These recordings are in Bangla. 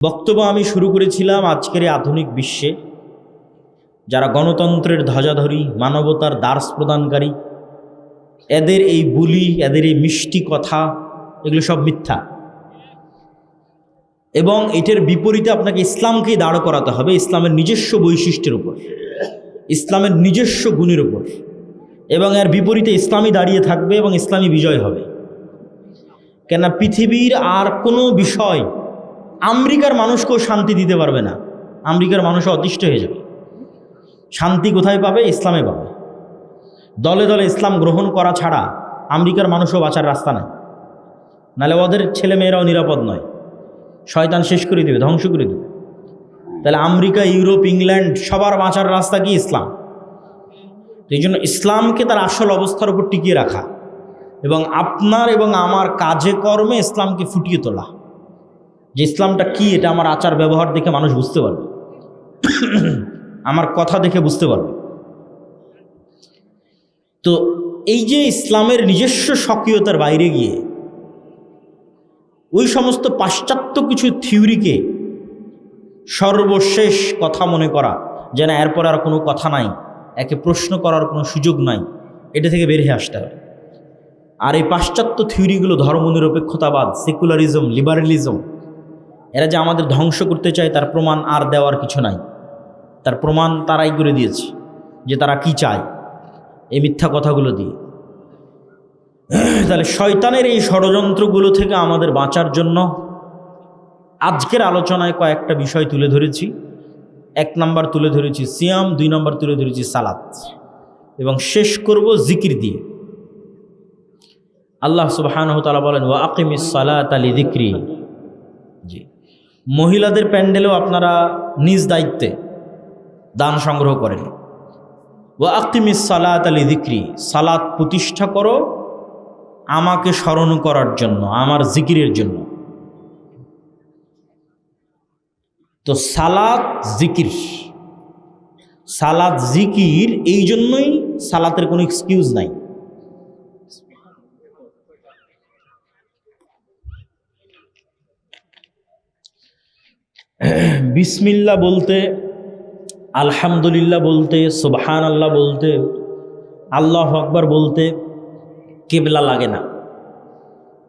বক্তব্য আমি শুরু করেছিলাম আজকের এই আধুনিক বিশ্বে যারা গণতন্ত্রের ধ্বজাধারী, মানবতার দার্স প্রদানকারী, এদের এই বুলি, এদের এই মিষ্টি কথা, এগুলো সব মিথ্যা। এবং এটার বিপরীতে আপনাকে ইসলামকেই দাঁড় করাতে হবে ইসলামের নিজস্ব বৈশিষ্ট্যের উপর, ইসলামের নিজস্ব গুণের উপর, এবং এর বিপরীতে ইসলামই দাঁড়িয়ে থাকবে এবং ইসলামী বিজয় হবে। কেননা পৃথিবীর আর কোনো বিষয় আমেরিকার মানুষকেও শান্তি দিতে পারবে না। আমেরিকার মানুষও অতিষ্ঠ হয়ে যাবে। শান্তি কোথায় পাবে? ইসলামে পাবে। দলে দলে ইসলাম গ্রহণ করা ছাড়া আমেরিকার মানুষও বাঁচার রাস্তা নাই। নাহলে ওদের ছেলে মেয়েরাও নিরাপদ নয়, শয়তান শেষ করে দেবে, ধ্বংস করে দেবে। তাহলে আমেরিকা, ইউরোপ, ইংল্যান্ড সবার বাঁচার রাস্তা কি? ইসলাম। এই জন্য ইসলামকে তার আসল অবস্থার উপর টিকিয়ে রাখা এবং আপনার এবং আমার কাজে কর্মে ইসলামকে ফুটিয়ে তোলা। যে ইসলামটা কি, এটা আমার আচার ব্যবহার দেখে মানুষ বুঝতে পারবে, আমার কথা দেখে বুঝতে পারবে। তো এই যে ইসলামের নিজস্ব স্বকীয়তার বাইরে গিয়ে ওই সমস্ত পাশ্চাত্য কিছু থিওরিকে সর্বশেষ কথা মনে করা, যেন এরপর আর কোনো কথা নাই, একে প্রশ্ন করার কোনো সুযোগ নাই, এটা থেকে বের হয়ে আসতে হবে। আর এই পাশ্চাত্য থিওরিগুলো ধর্মনিরপেক্ষতাবাদ, সেকুলারিজম, লিবারেলিজম, এরা যে আমাদের ধ্বংস করতে চায় তার প্রমাণ আর দেওয়ার কিছু নাই। তার প্রমাণ তারাই করে দিয়েছে যে তারা কি চায় এই মিথ্যা কথাগুলো দিয়ে। তাহলে শয়তানের এই ষড়যন্ত্রগুলো থেকে আমাদের বাঁচার জন্য আজকের আলোচনায় কয়েকটা বিষয় তুলে ধরেছি। 1 নম্বর তুলে ধরেছি সিয়াম, 2 নম্বর তুলে ধরেছি সালাত, এবং শেষ করব জিকির দিয়ে। আল্লাহ সুবহানাহু ওয়া তাআলা বলেন, ওয়া আকিমিস সালাতা লিযিকরি। জি, মহিলাদের প্যান্ডেলেও আপনারা নিজ দায়িত্বে দান সংগ্রহ করেন। ওয়া আকিমিস সালাতা লিযিকরি, সালাত প্রতিষ্ঠা করো আমাকে স্মরণ করার জন্য, আমার জিকিরের জন্য। তো সালাত জিকির, সালাত জিকির, এই জন্যই সালাতের কোনো এক্সকিউজ নাই। বিসমিল্লাহ বলতে, আলহামদুলিল্লাহ বলতে, সুবহানাল্লাহ বলতে, আল্লাহু আকবার বলতে কিবলা লাগে না,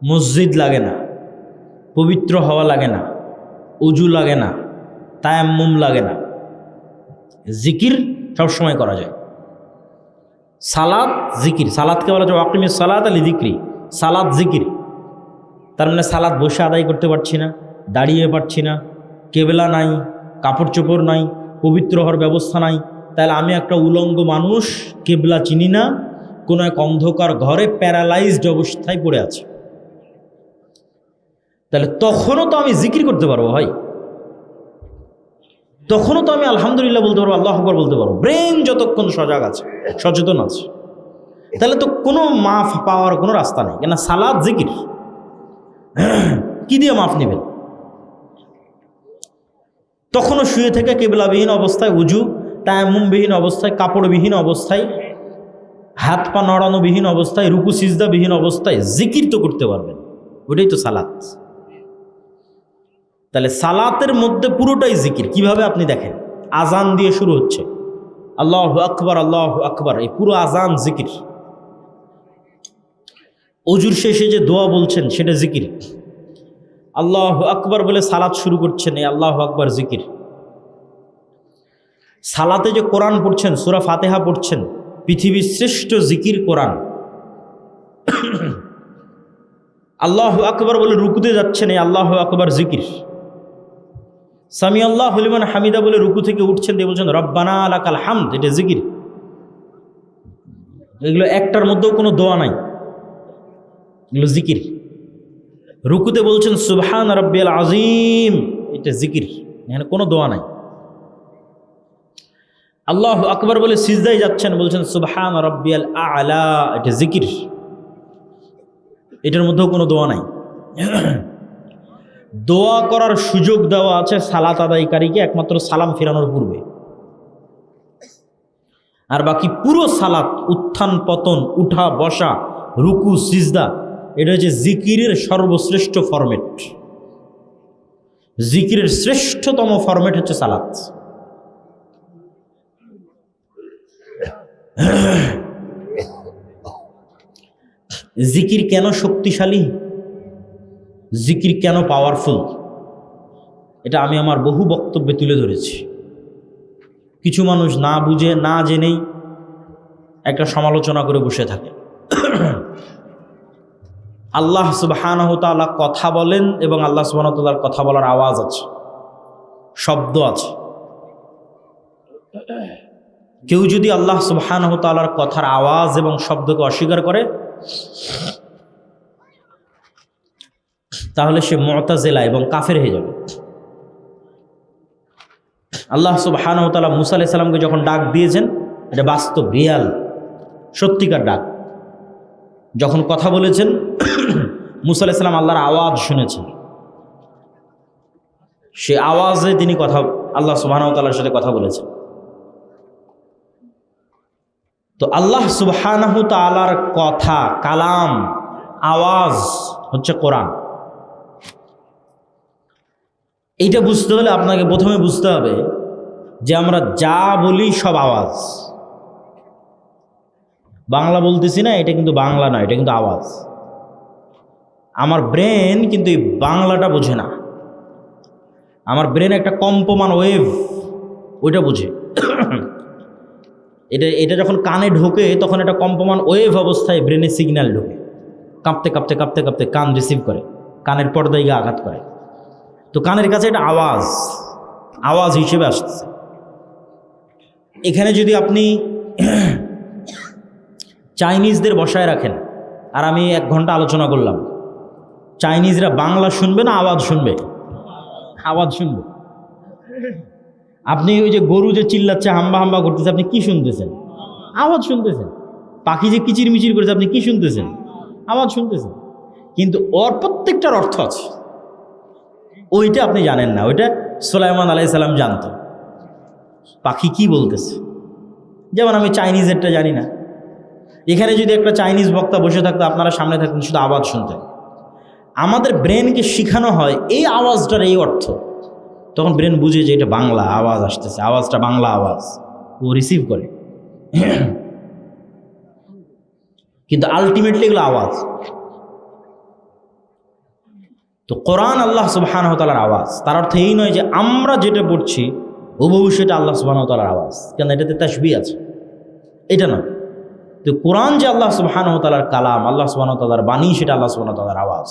মসজিদ লাগে না, পবিত্র হওয়া লাগে না, উজু লাগে না, তায়াম্মুম লাগে না। জিকির সবসময় করা যায়। সালাত জিকির, সালাতকে বলা যায় ওয়াকিমিস সালাতা লিযিকরি, সালাত জিকির। তার মানে সালাত বসে আদায় করতে পারছি না, দাঁড়িয়ে পারছি না, কেবলা নাই, কাপড় চোপড় নাই, পবিত্র হওয়ার ব্যবস্থা নাই, তাহলে আমি একটা উলঙ্গ মানুষ, কেবলা চিনি না, কোনো এক অন্ধকার ঘরে প্যারালাইজড অবস্থায় পড়ে আছে। তাহলে তখনও তো আমি জিকির করতে পারবো ভাই, তখনও তো আমি আলহামদুলিল্লাহ বলতে পারবো, আল্লাহু আকবার বলতে পারবো, ব্রেন যতক্ষণ সজাগ আছে, সচেতন আছে। তাহলে তো কোনো মাফ পাওয়ার কোনো রাস্তা নেই। কেন? সালাত জিকির। কি দিয়ে মাফ নেবেন? তখনও শুয়ে থেকে কেবলাবিহীন অবস্থায়, উজু তায়াম্মুমবিহীন অবস্থায়, কাপড়বিহীন অবস্থায়, হাত পা নড়ানোবিহীন অবস্থায়, রুকু সিজদাবিহীন অবস্থায় জিকির তো করতে পারবেন। ওটাই তো সালাত। তাহলে সালাতের মধ্যে পুরোটাই জিকির। কিভাবে? আপনি দেখেন, আজান দিয়ে শুরু হচ্ছে, আল্লাহু আকবার, আল্লাহু আকবার, এই পুরো আজান জিকির। অজুর শেষে যে দোয়া বলছেন সেটা জিকির। আল্লাহু আকবার বলে সালাত শুরু করছেন, এই আল্লাহু আকবার জিকির। সালাতে যে কোরআন পড়ছেন, সূরা ফাতিহা পড়ছেন, পৃথিবীর শ্রেষ্ঠ জিকির কোরআন। আল্লাহু আকবার বলে রুকুতে যাচ্ছেন, এই আল্লাহু আকবার জিকির। সামি আল্লাহু লিমান হামিদা বলে রুকু থেকে উঠছেন, দিয়ে বলছেন রব্বানা লাকাল হামদ, এটা জিকির। এগুলো একটার মধ্যেও কোনো দোয়া নাই, এগুলো জিকির। রুকুতে বলছেন সুবহান রাব্বিয়াল আযীম, এটা জিকির, এখানে কোনো দোয়া নাই। আল্লাহু আকবার বলে সিজদায় যাচ্ছেন, বলছেন সুবহান রাব্বিয়াল আ'লা, এটা জিকির, এটার মধ্যেও কোনো দোয়া নাই। দোয়া করার সুযোগ দেওয়া আছে সালাত আদায়কারীকে একমাত্র সালাম ফেরানোর পূর্বে, আর বাকি পুরো সালাত, উত্থান পতন, উঠা বসা, রুকু সিজদা, এটা হচ্ছে জিকিরের সর্বশ্রেষ্ঠ ফরম্যাট। জিকিরের শ্রেষ্ঠতম ফরম্যাট হচ্ছে সালাত। জিকির কেন শক্তিশালী, জিকির কেন পাওয়ারফুল, এটা আমি আমার বহু বক্তব্যে তুলে ধরেছি। কিছু মানুষ না বুঝে না জেনেই একটা সমালোচনা করে বসে থাকে। আল্লাহ সুবহানাহু ওয়া তাআলা কথা বলেন এবং আল্লাহ সুবহানাহু ওয়া তাআলার কথা বলার আওয়াজ আছে, শব্দ আছে। কেউ যদি আল্লাহ সুবহানাহু ওয়া তাআলার কথার আওয়াজ এবং শব্দকে অস্বীকার করে তাহলে সে মুতাজিলা এবং কাফের হয়ে যাবে। আল্লাহ সুবহানাহু ওয়া তাআলা মুসা আলাইহিস সালামকে যখন ডাক দিয়েছেন, এটা বাস্তব, রিয়াল, সত্যিকার ডাক। যখন কথা বলেছেন মুসা আলাইহিস সালাম আল্লাহর আওয়াজ শুনেছেন, সে আওয়াজে তিনি কথা আল্লাহ সুবহানাহু ওয়া তাআলার সাথে কথা বলেছেন। তো আল্লাহ সুবহানাহু ওয়া তাআলার কথা, কালাম, আওয়াজ হচ্ছে কোরআন। এইটা বুঝতে হলে আপনাকে প্রথমে বুঝতে হবে যে আমরা যা বলি সব আওয়াজ। বাংলা বলতেছি না, এটা কিন্তু বাংলা নয়, এটা কিন্তু আওয়াজ। আমার ব্রেন কিন্তু এই বাংলাটা বোঝে না। আমার ব্রেন একটা কম্পমান ওয়েভ, ওইটা বোঝে। এটা যখন কানে ঢোকে তখন একটা কম্পমান ওয়েভ অবস্থায় ব্রেনে সিগন্যাল ঢোকে, কাঁপতে কাঁপতে কাঁপতে কাঁপতে কান রিসিভ করে, কানের পর্দায় গিয়ে আঘাত করে। তো কানের কাছে এটা আওয়াজ, আওয়াজ হিসেবে আসছে। এখানে যদি আপনি চাইনিজদের বসায় রাখেন আর আমি 1 ঘন্টা আলোচনা করলাম, চাইনিজরা বাংলা শুনবে না আওয়াজ শুনবে? আওয়াজ শুনবে। আপনি ওই যে গরু যে চিল্লাচ্ছে, হাম্বা হাম্বা করতেছে, আপনি কি শুনতেছেন? আওয়াজ শুনতেছেন। পাখি যে কিচির মিচির করেছে, আপনি কি শুনতেছেন? আওয়াজ শুনতেছেন। কিন্তু ওর প্রত্যেকটার অর্থ আছে, ওইটা আপনি জানেন না। ওইটা সুলাইমান আলাইহিস সালাম জানতো পাখি কি বলতেছে। যেমন আমি চাইনিজেরটা জানি না। এখানে যদি একটা চাইনিজ বক্তা বসে থাকতো, আপনারা সামনে থাকতেন, শুধু আওয়াজ শুনতেন। আমাদের ব্রেনকে শিখানো হয় এই আওয়াজটার এই অর্থ, তখন ব্রেন বুঝে যে এটা বাংলা আওয়াজ আসতেছে, আওয়াজটা বাংলা আওয়াজ, ও রিসিভ করে। কিন্তু আলটিমেটলি এগুলো আওয়াজ। তো কোরআন আল্লাহ সুবহানাহু ওয়া তাআলার আওয়াজ। তার অর্থ এই নয় যে আমরা যেটা পড়ছি হুবহু সেটা আল্লাহ সুবহানাহু ওয়া তাআলার আওয়াজ, কেন এটাতে তাশবিহ আছে, এটা নয়। তো কোরআন যে আল্লাহ সুবহানাহু ওয়া তাআলার কালাম, আল্লাহ সুবহানাহু ওয়া তাআলার বাণী, সেটা আল্লাহ সুবহানাহু ওয়া তাআলার আওয়াজ।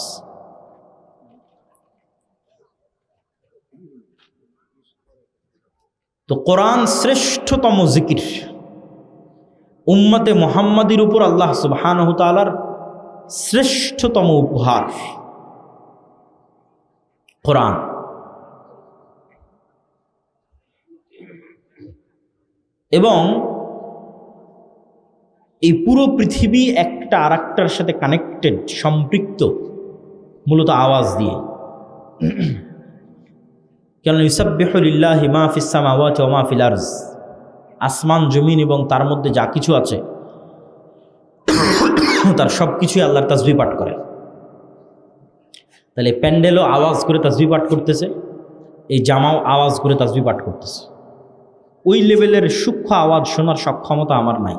তো কোরআন শ্রেষ্ঠতম জিকির, উম্মতে মুহাম্মাদির উপর আল্লাহ সুবহানাহু ওয়া তাআলার শ্রেষ্ঠতম উপহার কোরআন। এবং এই পুরো পৃথিবী একটা আরেকটার সাথে কানেক্টেড, সম্পৃক্ত মূলত আওয়াজ দিয়ে। কেন ইউসাব্বিহু লিল্লাহি মা ফিস সামাওয়াতি ওয়া মা ফিল আরজ, আসমান জমিন এবং তার মধ্যে যা কিছু আছে তার সব কিছুই আল্লাহর তাসবিহ পাঠ করে। তাহলে প্যান্ডেলও আওয়াজ করে তাসবিহ পাঠ করতেছে, এই জামাও আওয়াজ করে তাসবিহ পাঠ করতেছে। ওই লেভেলের সূক্ষ্ম আওয়াজ শোনার সক্ষমতা আমার নাই,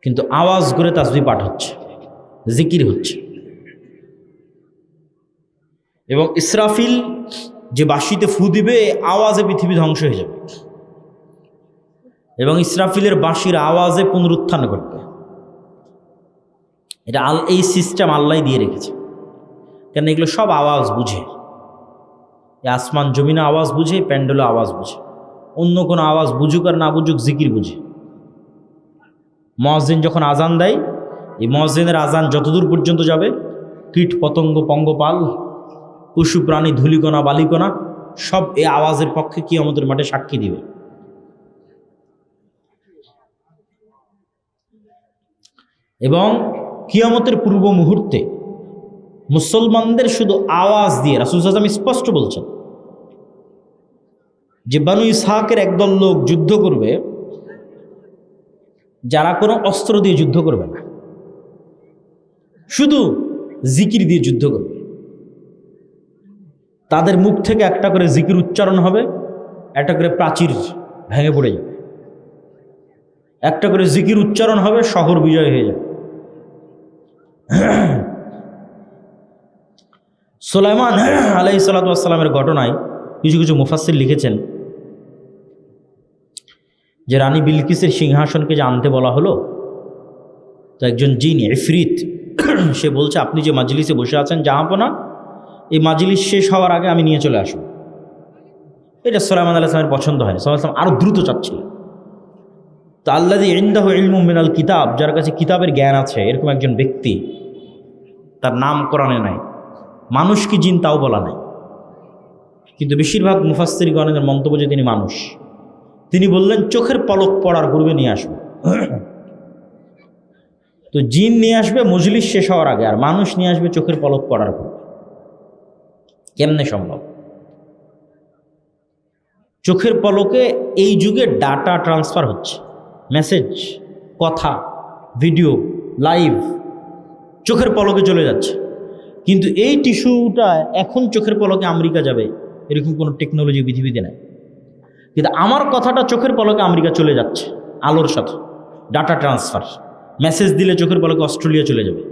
কিন্তু আওয়াজ করে তাসবিহ পাঠ হচ্ছে, জিকির হচ্ছে। এবং ইসরাফিল যে বাঁশিতে ফু দিবে, আওয়াজে পৃথিবী ধ্বংস হয়ে যাবে। এবং ইসরাফিলের বাঁশির আওয়াজে পুনরুত্থান ঘটবে। এটা এই সিস্টেম আল্লাহ দিয়ে রেখেছে, কেন এগুলো সব আওয়াজ বুঝে। আসমান জমিনে আওয়াজ বুঝে, প্যান্ডেলও আওয়াজ বুঝে। অন্য কোনো আওয়াজ বুঝুক আর না বুঝুক, জিকির বুঝে। মুয়াজ্জিন যখন আজান দেয়, এই মুয়াজ্জিনের আজান যতদূর পর্যন্ত যাবে, কীট পতঙ্গ পঙ্গপাল পশু প্রাণী ধূলিকণা বালিকণা সব এই আওয়াজের পক্ষে কিয়ামতের মাঠে সাক্ষী দিবে। এবং কিয়ামতের পূর্ব মুহূর্তে মুসলমানদের শুধু আওয়াজ দিয়ে রাসূল সাল্লাল্লাহু আলাইহি ওয়াসাল্লাম স্পষ্ট বলছেন যে বানু ইসহাকের একদল লোক যুদ্ধ করবে, যারা কোনো অস্ত্র দিয়ে যুদ্ধ করবে না, শুধু জিকির দিয়ে যুদ্ধ করবে। তাদের মুখ থেকে একটা করে জিকির উচ্চারণ হবে, একটা করে প্রাচীর ভেঙে পড়ে যাবে, একটা করে জিকির উচ্চারণ হবে, শহর বিজয় হয়ে যাবে। সুলাইমান আলাইহিস সালাতু ওয়াস সালামের ঘটনায় কিছু কিছু মুফাসসির লিখেছেন যে রানী বিলকিসের সিংহাসনকে যে আনতে বলা হলো, তো একজন জিন ইফরিত সে বলছে, আপনি যে মাজলিসে বসে আছেন জাহাপনা, এই মাজলিস শেষ হওয়ার আগে আমি নিয়ে চলে আসবো। এটা সুলাইমান আলাইহিস সালামের পছন্দ হয়নি। সুলাইমান সালাম আরও দ্রুত চাচ্ছিলেন। তো আল্লাযী ইনদাহু ইলমুম মিনাল কিতাব, যার কাছে কিতাবের জ্ঞান আছে, এরকম একজন ব্যক্তি, তার নাম কোরআনে নাই, মানুষ কি জিন তাও বলা নাই, কিন্তু বেশিরভাগ মুফাসসিরগণের মন্তব্য যে তিনি মানুষ। তিনি বললেন চোখের পলক পড়ার পূর্বে নিয়ে আসবে। তো জিন নিয়ে আসবে মজলিস শেষ হওয়ার আগে, আর মানুষ নিয়ে আসবে চোখের পলক পড়ার পূর্বে। কেমনে সম্ভব? চোখের পলকে এই যুগে ডাটা ট্রান্সফার হচ্ছে, মেসেজ, কথা, ভিডিও, লাইভ চোখের পলকে চলে যাচ্ছে। কিন্তু এই টিস্যুটা এখন চোখের পলকে আমেরিকা যাবে, এরকম কোনো টেকনোলজি পৃথিবীতে নেই। কিন্তু আমার কথাটা চোখের পলকে আমেরিকা চলে যাচ্ছে, আলোর সাথে ডাটা ট্রান্সফার। মেসেজ দিলে চোখের পলকে অস্ট্রেলিয়া চলে যাবে।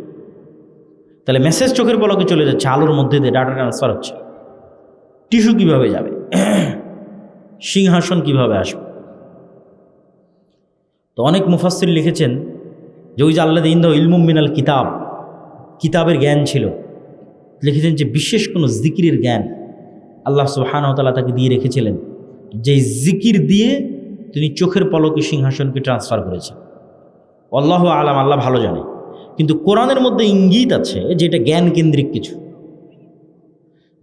তাহলে মেসেজ চোখের পলকে চলে যাচ্ছে, আলোর মধ্যে দিয়ে ডাটা ট্রান্সফার হচ্ছে। টিস্যু কিভাবে যাবে? সিংহাসন কিভাবে আসবে? তো অনেক মুফাসসির লিখেছেন যে ওই যে আল্লাযী ইনদাহু ইলমুম মিনাল কিতাব, কিতাবের জ্ঞান ছিল, লিখেছেন যে বিশেষ কোনো জিকিরের জ্ঞান আল্লাহ সুবহানাহু ওয়া তাআলা তাকে দিয়ে রেখেছিলেন, যে জিকির দিয়ে তিনি চোখের পলকে সিংহাসনকে ট্রান্সফার করেছেন। আল্লাহু আলাম, আল্লাহ ভালো জানে। কিন্তু কোরআনের মধ্যে ইঙ্গিত আছে যে এটা জ্ঞান কেন্দ্রিক কিছু,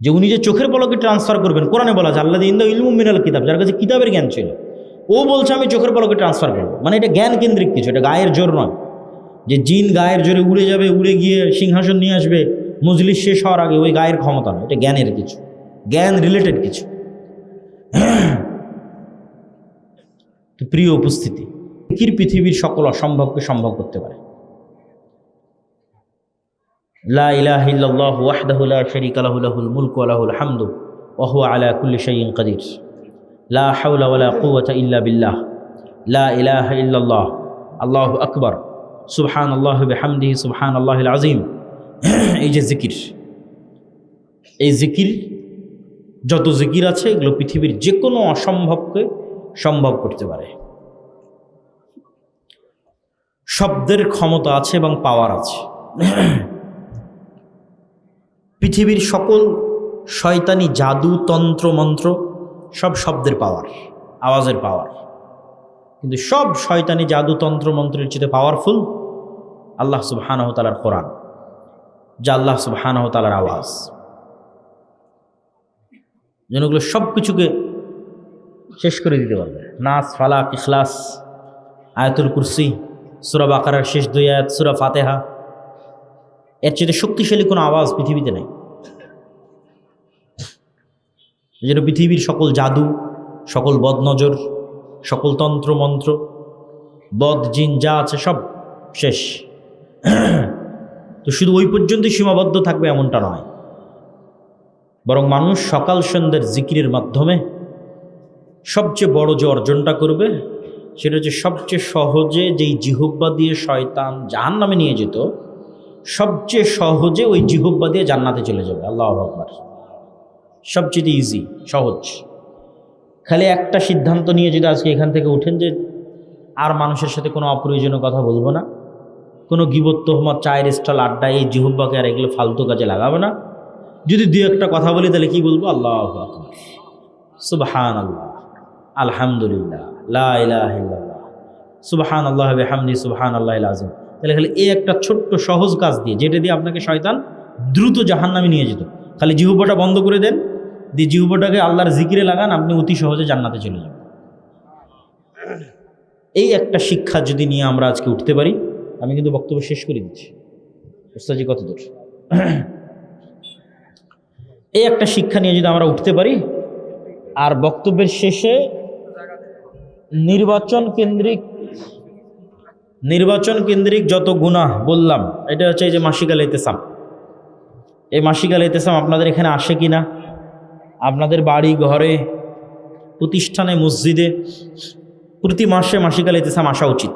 যে উনি যে চোখের পলকে ট্রান্সফার করবেন। কোরআনে বলা আছে আল্লাযী ইনদাহু ইলমুম মিনাল কিতাব, যার কাছে কিতাবের জ্ঞান ছিল, ও বলছে আমি চোখের পলকে ট্রান্সফার করবো। মানে এটা জ্ঞান কেন্দ্রিক কিছু, এটা গায়ের জোর নয় যে জিন গায়ের জোরে উড়ে যাবে, উড়ে গিয়ে সিংহাসন নিয়ে আসবে মজলিস শেষ হওয়ার আগে, ওই গায়ের ক্ষমতা নয়, এটা জ্ঞানের কিছু, জ্ঞান রিলেটেড কিছু। তো প্রিয় উপস্থিতি, জিকির পৃথিবীর সকল অসম্ভবকে সম্ভব করতে পারে। লা ইলাহা ইল্লাল্লাহু ওয়াহদাহু লা শারীকা লাহু লাহুল মুলকু ওয়া লাহুল হামদু ওয়া হুয়া আলা কুল্লি শাইইন কাদির। লা হাওলা ওয়া লা কুওয়াতা ইল্লা বিল্লাহ। লা ইলাহা ইল্লাল্লাহ, আল্লাহু আকবার, সুবহানাল্লাহি ওয়া বিহামদিহি সুবহানাল্লাহিল আযীম। এই যে জিকির, এই জিকির, যত জিকির আছে এগুলো পৃথিবীর যে কোনো অসম্ভবকে সম্ভব করতে পারে। শব্দের ক্ষমতা আছে এবং পাওয়ার আছে। পৃথিবীর সকল শয়তানি জাদু, তন্ত্র, মন্ত্র সব শব্দের পাওয়ার, আওয়াজের পাওয়ার। কিন্তু সব শয়তানি জাদু, তন্ত্র, মন্ত্রের চেয়ে পাওয়ারফুল আল্লাহ সুবহানাহু ওয়া তাআলার কোরআন, যা আল্লাহ সুবহানাহু ওয়া তাআলার আওয়াজ। যেগুলো সব কিছুকে শেষ করে দিতে পারবে। নাস, ফালাক, ইখলাস, আয়াতুল কুরসি, সূরা বাকারার শেষ 2 আয়াত, সূরা ফাতিহা, এর চেয়ে শক্তিশালী কোনো আওয়াজ পৃথিবীতে নেই। যেন পৃথিবীর সকল জাদু, সকল বদনজর, সকল তন্ত্র মন্ত্র, বদ জিন যা আছে সব শেষ। তো শুধু ওই পর্যন্তই সীমাবদ্ধ থাকবে এমনটা নয়, বরং মানুষ সকাল সন্ধ্যার জিকিরের মাধ্যমে সবচেয়ে বড় যে অর্জনটা করবে সেটা হচ্ছে সবচেয়ে সহজে যেই জিহ্বা দিয়ে শয়তান জাহান্নামে নিয়ে যেত, সবচেয়ে সহজে ওই জিহ্বা দিয়ে জান্নাতে চলে যাবে। আল্লাহু আকবার। সবচেয়ে ইজি, সহজ। খালি একটা সিদ্ধান্ত নিয়ে যদি আজকে এখান থেকে উঠেন যে আর মানুষের সাথে কোনো অপ্রয়োজনীয় কথা বলবো না, কোনো গীবত, তোহমত, চায়ের স্টল, আড্ডা, এই জিহ্বাকে আর এগুলো ফালতু কাজে লাগাবো না। যদি দুই একটা কথা বলি তাহলে কি বলবো? আল্লাহু আকবার, সুবহানাল্লাহ, আলহামদুলিল্লাহ, লা ইলাহা ইল্লাল্লাহ, সুবহানাল্লাহি ওয়া বিহামদিহি সুবহানাল্লাহিল আযীম। তাহলে খালি এই একটা ছোট্ট সহজ কাজ দিয়ে, যেটা দিয়ে আপনাকে শয়তান দ্রুত জাহান্নামে নিয়ে যেত, খালি জিহ্বাটা বন্ধ করে দেন, দিয়ে জিহ্বাটাকে আল্লাহর জিকিরে লাগান, আপনি অতি সহজে জান্নাতে চলে যাবেন। এই একটা শিক্ষা যদি নিয়ে আমরা আজকে উঠতে পারি, আমি কিন্তু বক্তব্য শেষ করে দিচ্ছি। ওস্তাদজি কত দূর? এই একটা শিক্ষা নিয়ে যদি আমরা উঠতে পারি, আর বক্তব্যের শেষে নির্বাচন কেন্দ্রিক যত গুনাহ বললাম, এটা হচ্ছে এই যে মাসিক আল ইতিসাম। এই মাসিক আল ইতিসাম আপনাদের এখানে আসে কিনা আপনাদের বাড়ি ঘরে প্রতিষ্ঠানে মসজিদে প্রতি মাসে মাসিকাল ইতিসাম আসা উচিত।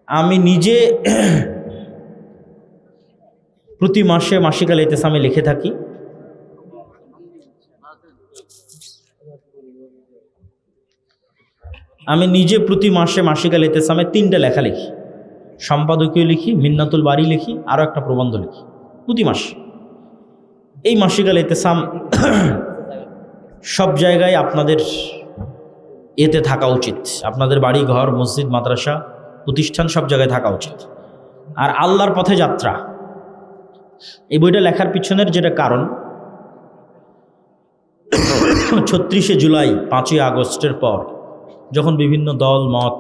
আমি নিজে প্রতি মাসে মাসিকাল ইতিসামে লিখে থাকি। আমি নিজে প্রতি মাসে মাসিকাল ইতিসামে 3টা লেখা লিখি, সম্পাদকীয় লিখি, মিন্নাতুল বাড়ি লিখি, আরও একটা প্রবন্ধ লিখি প্রতি মাস। এই মাসিকাল ইতিসাম সব জায়গায় আপনাদের এতে থাকা উচিত। আপনাদের বাড়ি ঘর মসজিদ মাদ্রাসা প্রতিষ্ঠান সব জায়গায় থাকা উচিত। আর আল্লাহর পথে যাত্রা, এই বইটা লেখার পিছনের যেটা কারণ, ৩৬শে জুলাই ৫ই আগস্টের পর যখন বিভিন্ন দল মত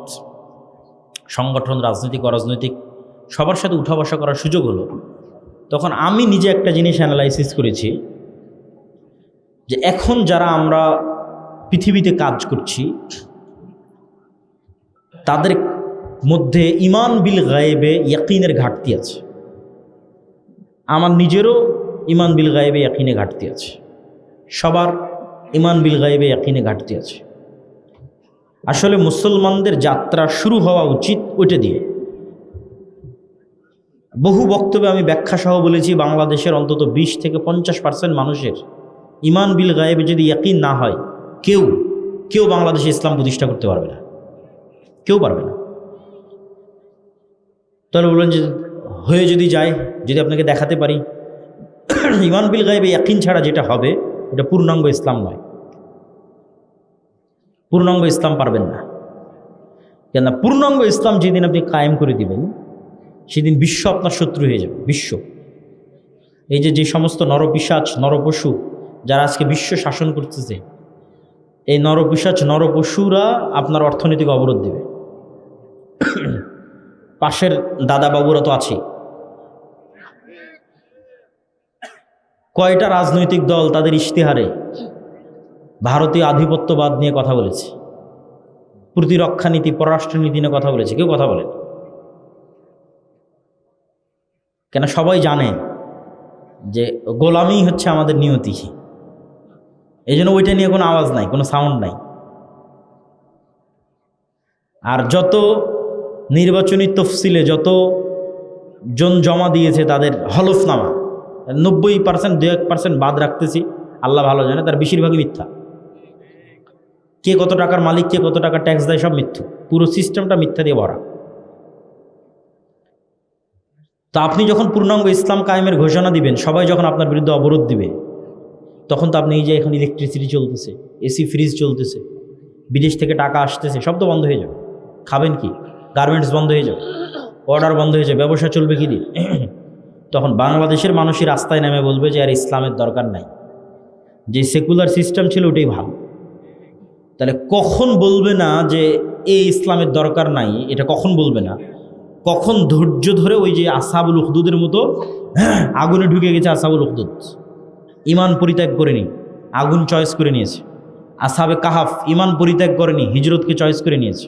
সংগঠন রাজনৈতিক অরাজনৈতিক সবার সাথে উঠা বসা করার সুযোগ হলো, তখন আমি নিজে একটা জিনিস অ্যানালাইসিস করেছি যে এখন যারা আমরা পৃথিবীতে কাজ করছি তাদের মধ্যে ঈমান বিল গায়েবে ইয়াকিনের ঘাটতি আছে। আমার নিজেরও ঈমান বিল গায়েবে ইয়াকিনে ঘাটতি আছে, সবার ঈমান বিল গায়েবে ইয়াকিনে ঘাটতি আছে। আসলে মুসলমানদের যাত্রা শুরু হওয়া উচিত ওইটা দিয়ে। বহু বক্তব্যে আমি ব্যাখ্যা সহ বলেছি, বাংলাদেশের অন্তত 20 থেকে 50% মানুষের ঈমান বিল গায়েবে যদি ইয়াকিন না হয়, কেউ বাংলাদেশে ইসলাম প্রতিষ্ঠা করতে পারবে না, কেউ পারবে না। তাহলে বললেন যে হয়ে যদি যায়, যদি আপনাকে দেখাতে পারি ঈমান বিল গায়েবে ইয়াকিন ছাড়া যেটা হবে এটা পূর্ণাঙ্গ ইসলাম নয়, পূর্ণাঙ্গ ইসলাম পারবেন না। কেন? পূর্ণাঙ্গ ইসলাম যেদিন আপনি কায়েম করে দিবেন সেদিন বিশ্ব আপনার শত্রু হয়ে যাবে। বিশ্ব, এই যে সমস্ত নরপিশাচ নরপশু যারা আজকে বিশ্ব শাসন করতেছে, এই নরপিশাচ নরপশুরা আপনার অর্থনৈতিক অবরোধ দেবে। পাশের দাদা বাবুরা তো আছে, কয়টা রাজনৈতিক দল তাদের ইশতেহারে ভারতীয় আধিপত্যবাদ নিয়ে কথা বলেছে, প্রতিরক্ষা নীতি পররাষ্ট্রনীতি নিয়ে কথা বলেছে? কেউ কথা বলেন। কেন? সবাই জানে যে গোলামি হচ্ছে আমাদের নিয়তি, এই জন্য ওইটা নিয়ে কোনো আওয়াজ নাই, কোনো সাউন্ড নাই। আর যত নির্বাচনী তফসিলে যত জন জমা দিয়েছে তাদের হলফনামা, 90% 2-1% বাদ রাখতেছি, আল্লাহ ভালো জানে, তার বেশিরভাগই মিথ্যা। কে কত টাকার মালিক, কে কত টাকা ট্যাক্স দেয়, সব মিথ্যু। পুরো সিস্টেমটা মিথ্যা দিয়ে ভরা। তো আপনি যখন পূর্ণাঙ্গ ইসলাম কায়েমের ঘোষণা দিবেন, সবাই যখন আপনার বিরুদ্ধে অবরোধ দিবে, তখন তো আপনি এই যে এখন ইলেকট্রিসিটি চলতেছে, এসি ফ্রিজ চলতেছে, বিদেশ থেকে টাকা আসতেছে, সব তো বন্ধ হয়ে যাবে। খাবেন কি? গার্মেন্টস বন্ধ হয়ে যাবে, অর্ডার বন্ধ হয়ে যাবে, ব্যবসা চলবে কি দিয়ে? তখন বাংলাদেশের মানুষই রাস্তায় নেমে বলবে যে আর ইসলামের দরকার নাই, যে সেকুলার সিস্টেম ছিল ওটাই ভালো। তাহলে কখন বলবে না যে এই ইসলামের দরকার নাই? এটা কখন বলবে না? কখন ধৈর্য ধরে ওই যে আসহাবুল উখদুদের মতো আগুনে ঢুকে গেছে। আসহাবুল উখদুদ ঈমান পরিত্যাগ করেনি, আগুন চয়েস করে নিয়েছে। আসহাবে কাহাফ ঈমান পরিত্যাগ করেনি, হিজরতকে চয়েস করে নিয়েছে।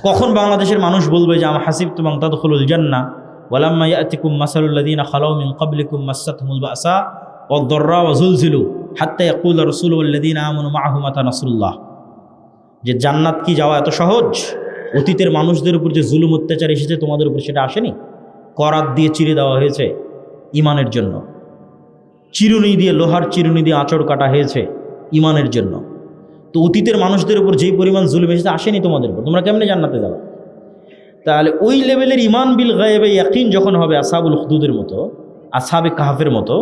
কখন বাংলাদেশের মানুষ বলবে যে আম হাসিবতুম আন তাদখুলুল জান্নাহ ওয়ালাম্মা ইয়াতিকুম মাসালুল লাযীনা খালাউ মিন ক্বাবলিকুম মাসাতহুমুল বাসা ওয়াদ-দাররা ওয়া যুলজিলু হাত্তা ইয়াকুলা রাসূলু ওয়াল লাযীনা আমানু মাআহু মাতা নাসরুল্লাহ, যে জান্নাত কি যাওয়া এত সহজ? অতীতের মানুষদের উপর যে জুলুম অত্যাচার এসেছে তোমাদের উপর সেটা আসেনি? করাত দিয়ে চিরে দেওয়া হয়েছে ঈমানের জন্য, চিরুনি দিয়ে, লোহার চিরুনি দিয়ে আঁচড় কাটা হয়েছে ঈমানের জন্য। তো অতীতের মানুষদের উপর যেই পরিমাণ জুলুম এসেছে আসেনি তোমাদের উপর, তোমরা কেমনে জান্নাতে যাবে? তাহলে ওই লেভেলের ঈমান বিল গায়েবে ইয়াকিন যখন হবে আসহাবুল উখদুদের মতো, আসহাবে কাহাফের মতো,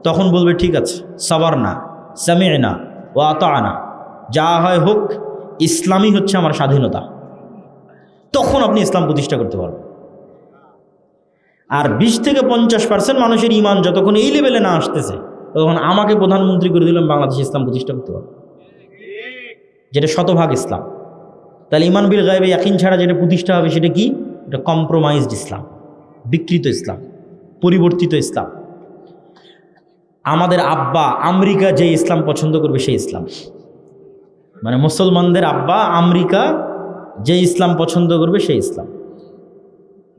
তখন বলবে ঠিক আছে, সাবারনা সামি'না ওয়া আতা'না, যা হয় হোক, ইসলামই হচ্ছে আমার স্বাধীনতা। তখন আপনি ইসলাম প্রতিষ্ঠা করতে পারবেন। আর 20 থেকে 50% মানুষের ঈমান যতক্ষণ এই লেভেলে না আসতেছে, তখন আমাকে প্রধানমন্ত্রী করে দিলাম বাংলাদেশে ইসলাম প্রতিষ্ঠা করতে পারবে, যেটা শতভাগ ইসলাম। তাহলে ঈমান বিল গায়েবে ইয়াকিন ছাড়া যেটা প্রতিষ্ঠা হবে সেটা কি? এটা কম্প্রোমাইজড ইসলাম, বিকৃত ইসলাম, পরিবর্তিত ইসলাম। আমাদের আব্বা আমেরিকা যে ইসলাম পছন্দ করবে সেই ইসলাম, মানে মুসলমানদের আব্বা আমেরিকা যে ইসলাম পছন্দ করবে সেই ইসলাম।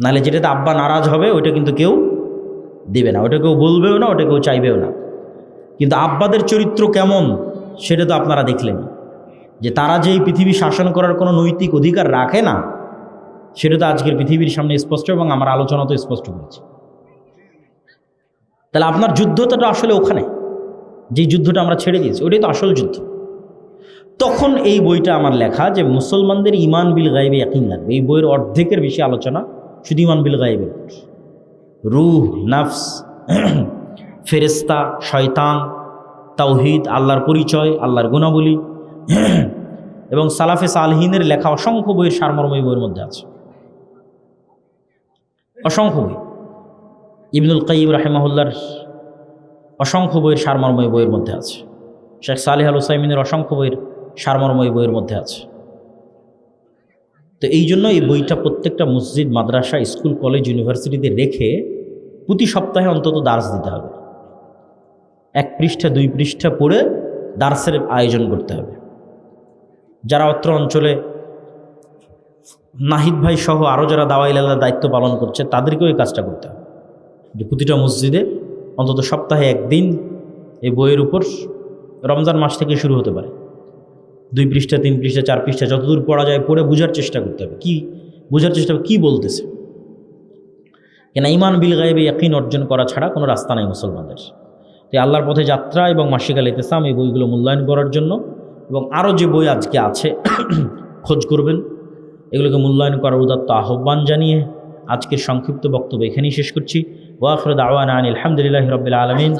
নাহলে যেটাতে আব্বা নারাজ হবে ওইটা কিন্তু কেউ দিবে না, ওটা কেউ বলবেও না, ওটা কেউ চাইবেও না। কিন্তু আব্বাদের চরিত্র কেমন সেটা তো আপনারা দেখলেন, যে তারা যে এই পৃথিবী শাসন করার কোনো নৈতিক অধিকার রাখে না, সেটা তো আজকের পৃথিবীর সামনে স্পষ্ট, এবং আমার আলোচনা তো স্পষ্ট করেছি। তাহলে আপনার যুদ্ধটা আসলে ওখানে, যেই যুদ্ধটা আমরা ছেড়ে দিয়েছি ওটাই তো আসল যুদ্ধ। তখন এই বইটা আমার লেখা যে মুসলমানদের ইমান বিল গায়েবে ইয়াকিন লাগবে। এই বইয়ের অর্ধেকের বেশি আলোচনা শুধু ইমান বিল গায়েবের উপর, রূহ, নাফস, ফেরেস্তা, শয়তান, তাওহীদ, আল্লাহর পরিচয়, আল্লাহর গুণাবলী এবং সালাফে সালহিনের লেখা অসংখ্য বইয়ের সারমর্ম এই বইয়ের মধ্যে আছে, অসংখ্য বই। ইবনুল কাইয়িম রাহিমাহুল্লাহর অসংখ্য বইয়ের সারমর্ম এই বইয়ের মধ্যে আছে। শেখ সালেহ আল উসাইমিনের অসংখ্য বইয়ের সারমর্ম এই বইয়ের মধ্যে আছে। তো এই জন্য এই বইটা প্রত্যেকটা মসজিদ, মাদ্রাসা, স্কুল, কলেজ, ইউনিভার্সিটিতে রেখে প্রতি সপ্তাহে অন্তত দার্স দিতে হবে। 1 পৃষ্ঠা 2 পৃষ্ঠা পড়ে দার্সের আয়োজন করতে হবে। যারা অত্র অঞ্চলে নাহিদ ভাই সহ আরও যারা দাওয়াইল আল্লাহর দায়িত্ব পালন করছে তাদেরকেও এই কাজটা করতে হবে, যে প্রতিটা মসজিদে অন্তত সপ্তাহে 1 দিন এই বইয়ের উপর, রমজান মাস থেকে শুরু হতে পারে, 2 পৃষ্ঠা 3 পৃষ্ঠা 4 পৃষ্ঠা যতদূর পড়া যায় পড়ে বোঝার চেষ্টা করতে হবে। কি বোঝার চেষ্টা হবে, কী বলতেছে। কেন ইমান বিল গায়েবে ইয়াকিন অর্জন করা ছাড়া কোনো রাস্তা নাই মুসলমানদের। তো আল্লাহর পথে যাত্রা এবং মাসিক আল ইতিসাম এই বইগুলো মূল্যায়ন করার জন্য, এবং আরও যে বই আজকে আছে খোঁজ করবেন, এগুলোকে মূল্যায়ন করার উদাত্ত আহ্বান জানিয়ে আজকের সংক্ষিপ্ত বক্তব্য এখানেই শেষ করছি। ওয়া আখিরু দাওয়ানা আনিল হামদুলিল্লাহি রাব্বিল আলামিন।